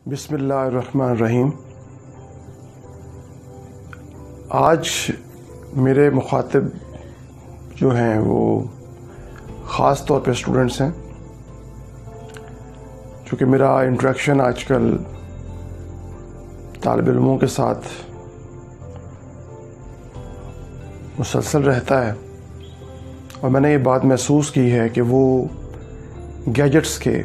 بسم اللہ الرحمن الرحیم۔ آج میرے مخاطب جو ہیں وہ خاص طور پہ اسٹوڈنٹس ہیں، چونکہ میرا انٹریکشن آج کل طالب علموں کے ساتھ مسلسل رہتا ہے، اور میں نے یہ بات محسوس کی ہے کہ وہ گیجٹس کے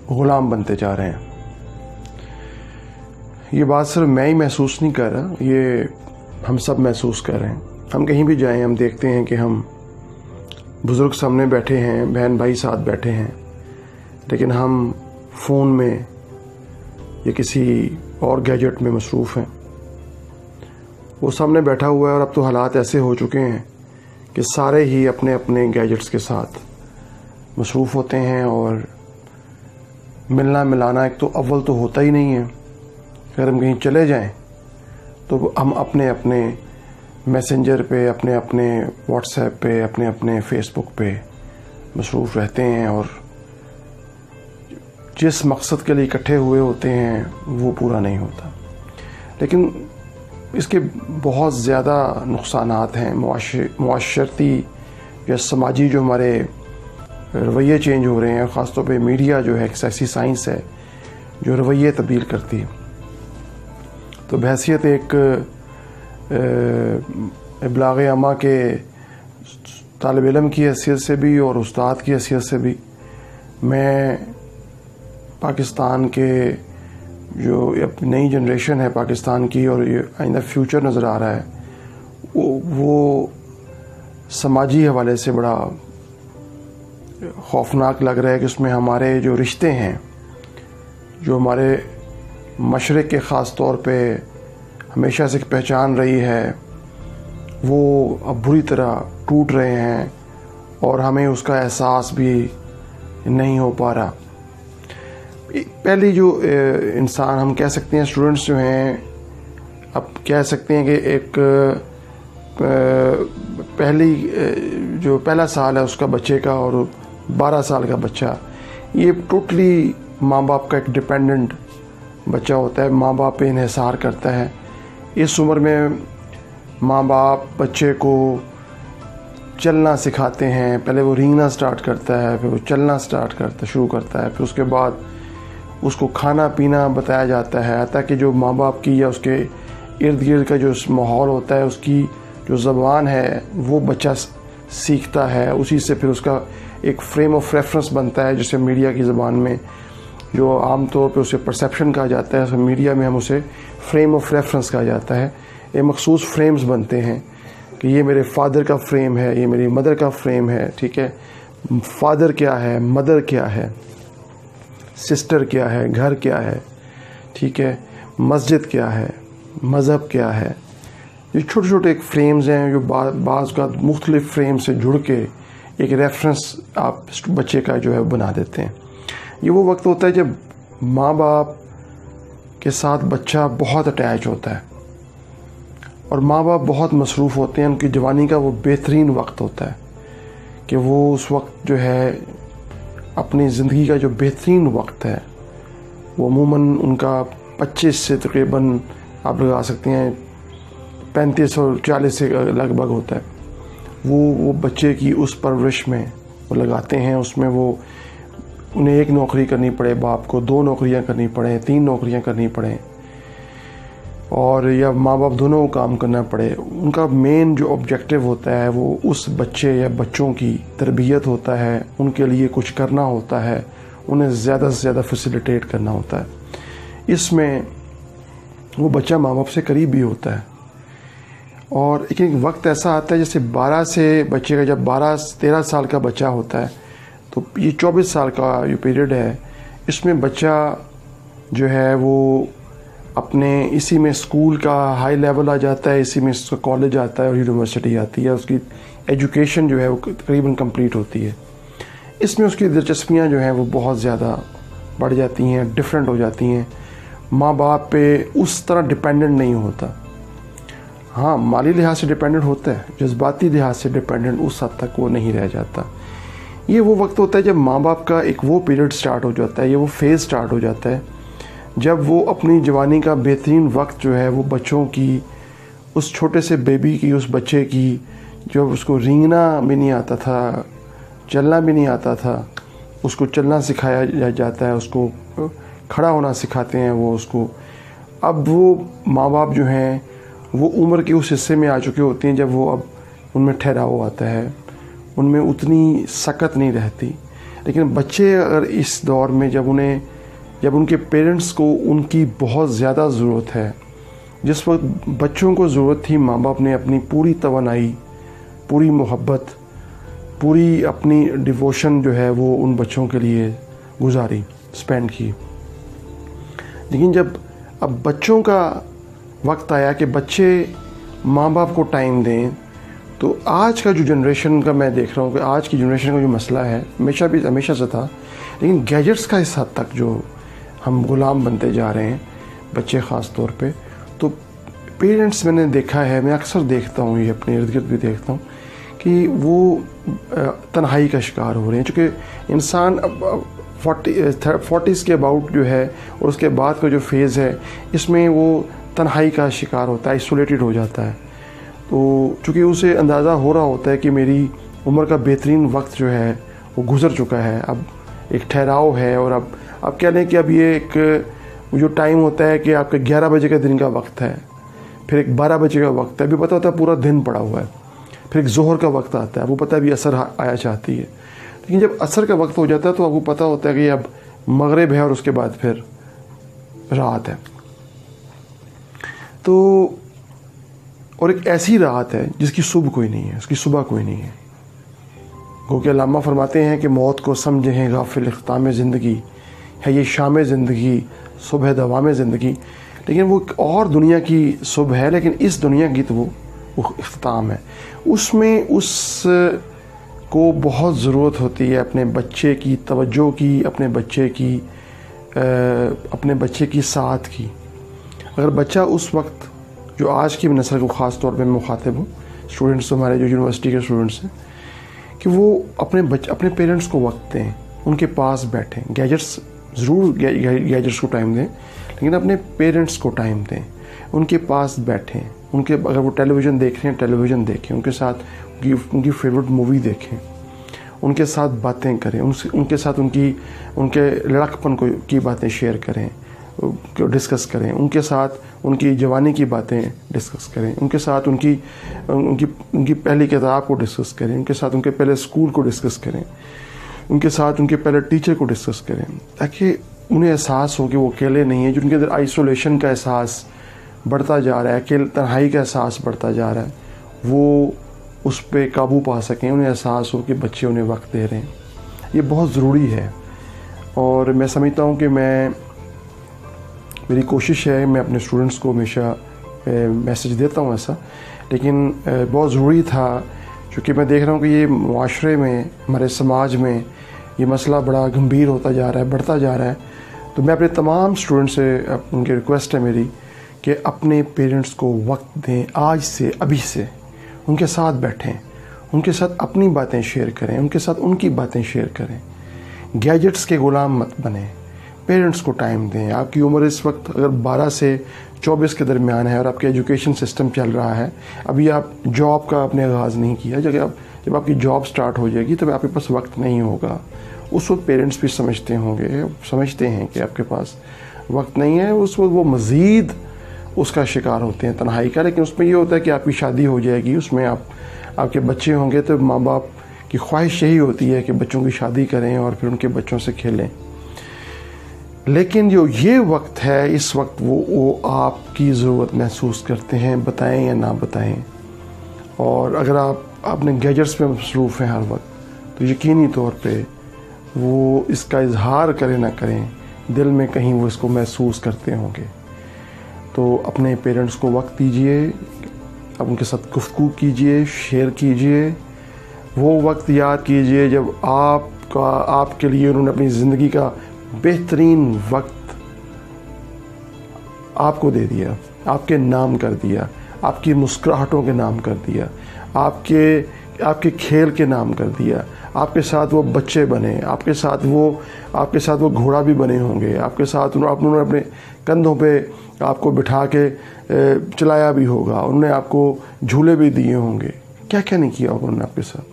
غلام بنتے جا رہے ہیں۔ یہ بات صرف میں ہی محسوس نہیں کر رہا، یہ ہم سب محسوس کر رہے ہیں۔ ہم کہیں بھی جائیں ہم دیکھتے ہیں کہ ہم بزرگ سامنے بیٹھے ہیں، بہن بھائی ساتھ بیٹھے ہیں، لیکن ہم فون میں یا کسی اور گیجٹ میں مصروف ہیں۔ وہ سامنے بیٹھا ہوا ہے، اور اب تو حالات ایسے ہو چکے ہیں کہ سارے ہی اپنے اپنے گیجٹس کے ساتھ مصروف ہوتے ہیں، اور ملنا ملانا ایک تو اول تو ہوتا ہی نہیں ہے۔ اگر ہم کہیں چلے جائیں تو ہم اپنے اپنے میسنجر پہ، اپنے اپنے واٹس ایپ پہ، اپنے اپنے فیس بک پہ مصروف رہتے ہیں، اور جس مقصد کے لیے اکٹھے ہوئے ہوتے ہیں وہ پورا نہیں ہوتا۔ لیکن اس کے بہت زیادہ نقصانات ہیں، معاشرتی یا سماجی جو ہمارے رویے چینج ہو رہے ہیں، اور خاص طور پہ میڈیا جو ہے ایک ایسی سائنس ہے جو رویے تبدیل کرتی ہے۔ تو بحیثیت ایک ابلاغ عامہ کے طالب علم کی حیثیت سے بھی اور استاد کی حیثیت سے بھی، میں پاکستان کے جو نئی جنریشن ہے پاکستان کی، اور یہ آئندہ فیوچر نظر آ رہا ہے، وہ سماجی حوالے سے بڑا خوفناک لگ رہا ہے کہ اس میں ہمارے جو رشتے ہیں، جو ہمارے مشرق کے خاص طور پہ ہمیشہ سے پہچان رہی ہے، وہ اب بری طرح ٹوٹ رہے ہیں، اور ہمیں اس کا احساس بھی نہیں ہو پا رہا۔ پہلی جو انسان ہم کہہ سکتے ہیں، اسٹوڈنٹس جو ہیں، اب کہہ سکتے ہیں کہ ایک پہلا سال ہے اس کا بچے کا، اور 12 سال کا بچہ، یہ ٹوٹلی ماں باپ کا ایک ڈیپینڈنٹ بچہ ہوتا ہے، ماں باپ پہ انحصار کرتا ہے۔ اس عمر میں ماں باپ بچے کو چلنا سکھاتے ہیں، پہلے وہ رینگنا سٹارٹ کرتا ہے، پھر وہ چلنا شروع کرتا ہے، پھر اس کے بعد اس کو کھانا پینا بتایا جاتا ہے، تاکہ جو ماں باپ کی یا اس کے ارد گرد کا جو ماحول ہوتا ہے، اس کی جو زبان ہے وہ بچہ سیکھتا ہے، اسی سے پھر اس کا ایک فریم آف ریفرنس بنتا ہے، جسے میڈیا کی زبان میں جو عام طور پہ اسے پرسیپشن کہا جاتا ہے، میڈیا میں ہم اسے فریم آف ریفرنس کہا جاتا ہے۔ یہ مخصوص فریمز بنتے ہیں کہ یہ میرے فادر کا فریم ہے، یہ میری مدر کا فریم ہے، ٹھیک ہے، فادر کیا ہے، مدر کیا ہے، سسٹر کیا ہے، گھر کیا ہے، ٹھیک ہے، مسجد کیا ہے، مذہب کیا ہے۔ یہ چھوٹے چھوٹے ایک فریمز ہیں جو بعض کا مختلف فریم سے جڑ کے ایک ریفرنس آپ بچے کا جو ہے بنا دیتے ہیں۔ یہ وہ وقت ہوتا ہے جب ماں باپ کے ساتھ بچہ بہت اٹیچ ہوتا ہے، اور ماں باپ بہت مصروف ہوتے ہیں۔ ان کی جوانی کا وہ بہترین وقت ہوتا ہے کہ وہ اس وقت جو ہے اپنی زندگی کا جو بہترین وقت ہے، وہ عموماً ان کا 25 سے تقریباً آپ لگا سکتے ہیں 35 اور 40 سے لگ بھگ ہوتا ہے۔ وہ بچے کی اس پرورش میں وہ لگاتے ہیں، اس میں وہ انہیں ایک نوکری کرنی پڑے باپ کو، 2 نوکریاں کرنی پڑیں، 3 نوکریاں کرنی پڑیں، اور یا ماں باپ دونوں کو کام کرنا پڑے۔ ان کا مین جو آبجیکٹو ہوتا ہے وہ اس بچے یا بچوں کی تربیت ہوتا ہے، ان کے لیے کچھ کرنا ہوتا ہے، انہیں زیادہ سے زیادہ فیسیلیٹیٹ کرنا ہوتا ہے۔ اس میں وہ بچہ ماں باپ سے قریب بھی ہوتا ہے، اور ایک وقت ایسا آتا ہے جیسے 12 سے بچے کا، جب 12-13 سال کا بچہ ہوتا ہے، تو یہ 24 سال کا جو پیریڈ ہے، اس میں بچہ جو ہے وہ اپنے اسی میں اسکول کا ہائی لیول آ جاتا ہے، اسی میں اس کا کالج آتا ہے اور یونیورسٹی آتی ہے، اس کی ایجوکیشن جو ہے وہ تقریباً کمپلیٹ ہوتی ہے۔ اس میں اس کی دلچسپیاں جو ہیں وہ بہت زیادہ بڑھ جاتی ہیں، ڈفرینٹ ہو جاتی ہیں، ماں باپ پہ اس طرح ڈپینڈنٹ نہیں ہوتا۔ ہاں، مالی لحاظ سے ڈپینڈنٹ ہوتا ہے، جذباتی لحاظ سے ڈپینڈنٹ اس حد تک وہ نہیں رہ جاتا۔ یہ وہ وقت ہوتا ہے جب ماں باپ کا ایک وہ پیریڈ سٹارٹ ہو جاتا ہے, یہ وہ فیز سٹارٹ ہو جاتا ہے جب وہ اپنی جوانی کا بہترین وقت جو ہے وہ بچوں کی, اس چھوٹے سے بیبی کی, اس بچے کی جو اس کو رینگنا بھی نہیں آتا تھا, چلنا بھی نہیں آتا تھا, اس کو چلنا سکھایا جاتا ہے, اس کو کھڑا ہونا سکھاتے ہیں وہ اس کو. اب وہ ماں باپ جو ہیں وہ عمر کے اس حصے میں آ چکے ہوتے ہیں جب وہ اب ان میں ٹھہراؤ آتا ہے, ان میں اتنی سکت نہیں رہتی. لیکن بچے اگر اس دور میں جب ان کے پیرنٹس کو ان کی بہت زیادہ ضرورت ہے, جس وقت بچوں کو ضرورت تھی ماں باپ نے اپنی پوری توانائی, پوری محبت, پوری اپنی ڈیووشن جو ہے وہ ان بچوں کے لیے گزاری, اسپینڈ کی. لیکن جب اب بچوں کا وقت آیا کہ بچے ماں باپ کو ٹائم دیں, تو آج کا جو جنریشن کا میں دیکھ رہا ہوں کہ آج کی جنریشن کا جو مسئلہ ہے ہمیشہ سے تھا, لیکن گیجٹس کا اس حد تک جو ہم غلام بنتے جا رہے ہیں, بچے خاص طور پہ, تو پیرنٹس میں نے دیکھا ہے, میں اکثر دیکھتا ہوں, یہ اپنے ارد گرد بھی دیکھتا ہوں کہ وہ تنہائی کا شکار ہو رہے ہیں. چونکہ انسان 40s کے اباؤٹ جو ہے اور اس کے بعد کا جو فیز ہے اس میں وہ تنہائی کا شکار ہوتا ہے, آئسولیٹڈ ہو جاتا ہے. تو چونکہ اسے اندازہ ہو رہا ہوتا ہے کہ میری عمر کا بہترین وقت جو ہے وہ گزر چکا ہے, اب ایک ٹھہراؤ ہے, اور اب کہہ لیں کہ اب یہ ایک جو ٹائم ہوتا ہے کہ آپ کے 11 بجے کا دن کا وقت ہے, پھر ایک 12 بجے کا وقت ہے, ابھی پتہ ہوتا ہے پورا دن پڑا ہوا ہے, پھر ایک ظہر کا وقت آتا ہے, وہ پتہ ہے ابھی عصر آیا چاہتی ہے. لیکن جب عصر کا وقت ہو جاتا ہے تو آپ کو پتہ ہوتا ہے کہ اب مغرب ہے اور اس کے بعد پھر رات ہے. تو اور ایک ایسی رات ہے جس کی صبح کوئی نہیں ہے, اس کی صبح کوئی نہیں ہے. گو کہ علامہ فرماتے ہیں کہ موت کو سمجھیں غافل اختتام زندگی ہے, یہ شام زندگی صبح دوام زندگی. لیکن وہ ایک اور دنیا کی صبح ہے, لیکن اس دنیا کی تو وہ اختتام ہے. اس میں اس کو بہت ضرورت ہوتی ہے اپنے بچے کی توجہ کی, اپنے بچے کی ساتھ کی. اگر بچہ اس وقت, جو آج کی نسل کو خاص طور پہ مخاطب ہوں, اسٹوڈنٹس ہمارے جو یونیورسٹی کے اسٹوڈنٹس ہیں, کہ وہ اپنے پیرنٹس کو وقت دیں, ان کے پاس بیٹھیں. گیجٹس کو ٹائم دیں, لیکن اپنے پیرنٹس کو ٹائم دیں, ان کے پاس بیٹھیں. اگر وہ ٹیلی ویژن دیکھ رہے ہیں ٹیلی ویژن دیکھیں, ان کے ساتھ ان کی فیوریٹ مووی دیکھیں, ان کے ساتھ باتیں کریں, ان کے ساتھ ان کے لڑکپن کی باتیں شیئر کریں, ڈسکس کریں, ان کے ساتھ ان کی جوانی کی باتیں ڈسکس کریں, ان کے ساتھ ان کی پہلی کتاب کو ڈسکس کریں, ان کے ساتھ ان کے پہلے اسکول کو ڈسکس کریں, ان کے ساتھ ان کے پہلے ٹیچر کو ڈسکس کریں, تاکہ انہیں احساس ہو کہ وہ اکیلے نہیں ہیں. جو ان کے اندر آئسولیشن کا احساس بڑھتا جا رہا ہے, تنہائی کا احساس بڑھتا جا رہا ہے, وہ اس پہ قابو پا سکیں, انہیں احساس ہو کہ بچے انہیں وقت دے رہے ہیں. یہ بہت ضروری ہے. اور میں سمجھتا ہوں کہ میری کوشش ہے, میں اپنے اسٹوڈنٹس کو ہمیشہ میسج دیتا ہوں ایسا, لیکن بہت ضروری تھا, چونکہ میں دیکھ رہا ہوں کہ یہ معاشرے میں, ہمارے سماج میں یہ مسئلہ بڑا گمبھیر ہوتا جا رہا ہے, بڑھتا جا رہا ہے. تو میں اپنے تمام اسٹوڈنٹ سے, ان کی ریکویسٹ ہے میری کہ اپنے پیرنٹس کو وقت دیں, آج سے, ابھی سے, ان کے ساتھ بیٹھیں, ان کے ساتھ اپنی باتیں شیئر کریں, ان کے ساتھ ان کی باتیں شیئر کریں. گیجٹس کے غلام مت بنیں, پیرنٹس کو ٹائم دیں. آپ کی عمر اس وقت اگر 12 سے 24 کے درمیان ہے اور آپ کے ایجوکیشن سسٹم چل رہا ہے, ابھی آپ جاب کا اپنے آغاز نہیں کیا, جب آپ کی جاب سٹارٹ ہو جائے گی تو آپ کے پاس وقت نہیں ہوگا. اس وقت پیرنٹس بھی سمجھتے ہیں کہ آپ کے پاس وقت نہیں ہے. اس وقت وہ مزید اس کا شکار ہوتے ہیں, تنہائی کا. لیکن اس میں یہ ہوتا ہے کہ آپ کی شادی ہو جائے گی, اس میں آپ کے بچے ہوں گے, تو ماں باپ کی خواہش یہی ہوتی ہے کہ بچوں کی شادی کریں اور پھر ان کے بچوں سے کھیلیں. لیکن جو یہ وقت ہے, اس وقت وہ آپ کی ضرورت محسوس کرتے ہیں, بتائیں یا نہ بتائیں. اور اگر آپ اپنے گیجٹس میں مصروف ہیں ہر وقت, تو یقینی طور پہ وہ اس کا اظہار کریں نہ کریں, دل میں کہیں وہ اس کو محسوس کرتے ہوں گے. تو اپنے پیرنٹس کو وقت دیجئے, اب ان کے ساتھ گفتگو کیجئے, شیئر کیجئے. وہ وقت یاد کیجئے جب آپ کے لیے انہوں نے اپنی زندگی کا بہترین وقت آپ کو دے دیا, آپ کے نام کر دیا, آپ کی مسکراہٹوں کے نام کر دیا, آپ کے کھیل کے نام کر دیا, آپ کے ساتھ وہ بچے بنے، آپ کے ساتھ وہ گھوڑا بھی بنے ہوں گے، آپ کے ساتھ انہوں نے اپنے کندھوں پہ آپ کو بٹھا کے چلایا بھی ہوگا، انہوں نے آپ کو جھولے بھی دیے ہوں گے، کیا کیا نہیں کیا ہوگا انہوں نے آپ کے ساتھ۔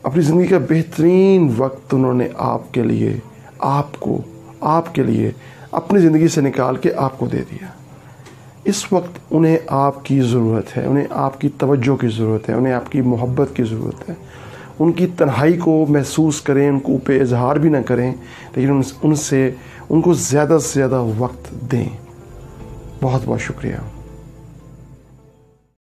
اپنی زندگی کا بہترین وقت انہوں نے آپ کے لیے، آپ کے لیے اپنی زندگی سے نکال کے آپ کو دے دیا۔ اس وقت انہیں آپ کی ضرورت ہے، انہیں آپ کی توجہ کی ضرورت ہے، انہیں آپ کی محبت کی ضرورت ہے۔ ان کی تنہائی کو محسوس کریں، ان کو پہ اظہار بھی نہ کریں، لیکن ان کو زیادہ سے زیادہ وقت دیں۔ بہت بہت شکریہ۔